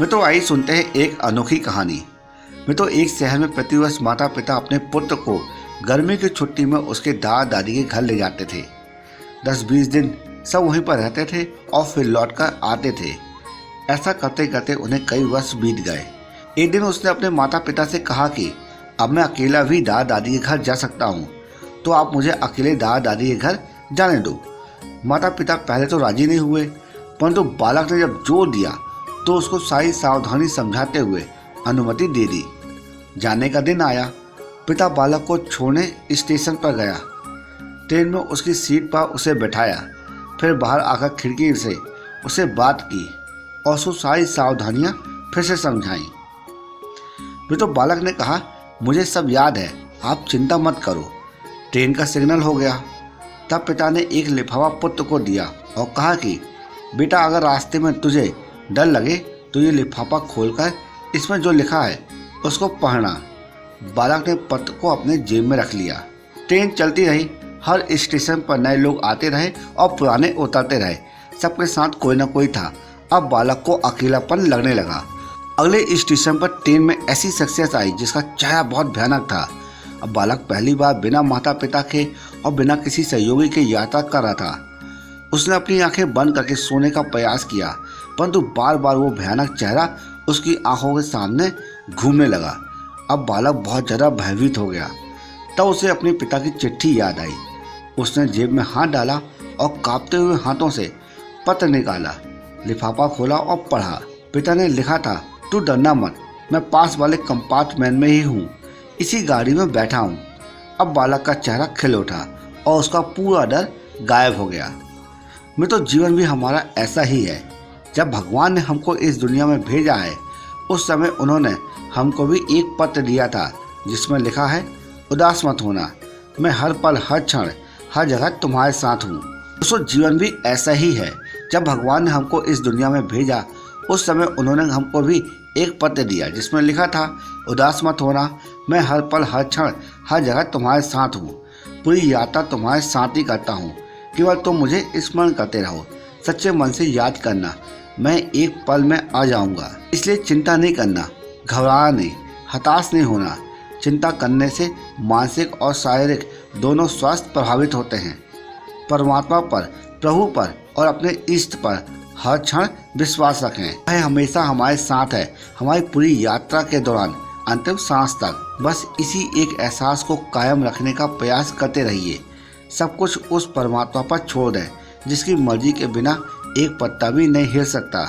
मित्रों, आइए सुनते हैं एक अनोखी कहानी। मित्रों, एक शहर में प्रतिवर्ष माता पिता अपने पुत्र को गर्मी की छुट्टी में उसके दादा दादी के घर ले जाते थे। 10-20 दिन सब वहीं पर रहते थे और फिर लौट कर आते थे। ऐसा करते करते उन्हें कई वर्ष बीत गए। एक दिन उसने अपने माता पिता से कहा कि अब मैं अकेला भी दादा दादी के घर जा सकता हूँ, तो आप मुझे अकेले दादा दादी के घर जाने दो। माता पिता पहले तो राजी नहीं हुए, परंतु बालक ने जब जोर दिया तो उसको सारी सावधानी समझाते हुए अनुमति दे दी। जाने का दिन आया। पिता बालक को छोड़ने स्टेशन पर गया। ट्रेन में उसकी सीट पर उसे बैठाया, फिर बाहर आकर खिड़की से उसे बात की और उसको सारी सावधानियां फिर से समझाई। फिर तो बालक ने कहा, मुझे सब याद है, आप चिंता मत करो। ट्रेन का सिग्नल हो गया। तब पिता ने एक लिफाफा पुत्र को दिया और कहा कि बेटा, अगर रास्ते में तुझे डर लगे तो ये लिफाफा खोलकर इसमें जो लिखा है उसको पढ़ना। बालक ने पत्र को अपने जेब में रख लिया। ट्रेन चलती रही। हर स्टेशन पर नए लोग आते रहे और पुराने उतरते रहे। सबके साथ कोई ना कोई था। अब बालक को अकेलापन लगने लगा। अगले स्टेशन पर ट्रेन में ऐसी शख्सियत आई जिसका चेहरा बहुत भयानक था। अब बालक पहली बार बिना माता पिता के और बिना किसी सहयोगी के यात्रा कर रहा था। उसने अपनी आंखें बंद करके सोने का प्रयास किया, परंतु बार बार वो भयानक चेहरा उसकी आंखों के सामने घूमने लगा। अब बालक बहुत ज़्यादा भयभीत हो गया। तब उसे अपने पिता की चिट्ठी याद आई। उसने जेब में हाथ डाला और कांपते हुए हाथों से पत्र निकाला, लिफाफा खोला और पढ़ा। पिता ने लिखा था, तू डरना मत, मैं पास वाले कंपार्टमेंट में ही हूँ, इसी गाड़ी में बैठा हूँ। अब बालक का चेहरा खिल उठा और उसका पूरा डर गायब हो गया। मित्रों, जीवन भी हमारा ऐसा ही है। जब भगवान ने हमको इस दुनिया में भेजा है, उस समय उन्होंने हमको भी एक पत्र दिया था जिसमें लिखा है, उदास मत होना, मैं हर पल हर क्षण हर जगह तुम्हारे साथ हूँ। दोस्तों, जीवन भी ऐसा ही है। जब भगवान ने हमको इस दुनिया में भेजा, उस समय उन्होंने हमको भी एक पत्र दिया जिसमें लिखा था, उदास मत होना, मैं हर पल हर क्षण हर जगह तुम्हारे साथ हूँ। पूरी यात्रा तुम्हारे साथ ही करता हूँ, केवल तुम मुझे स्मरण करते रहो, सच्चे मन से याद करना, मैं एक पल में आ जाऊंगा। इसलिए चिंता नहीं करना, घबराना नहीं, हताश नहीं होना। चिंता करने से मानसिक और शारीरिक दोनों स्वास्थ्य प्रभावित होते हैं। परमात्मा पर, प्रभु पर और अपने इष्ट पर हर क्षण विश्वास रखें। वह हमेशा हमारे साथ है, हमारी पूरी यात्रा के दौरान अंतिम सांस तक। बस इसी एक एहसास को कायम रखने का प्रयास करते रहिए। सब कुछ उस परमात्मा पर छोड़ दें जिसकी मर्जी के बिना एक पत्ता भी नहीं हिल सकता।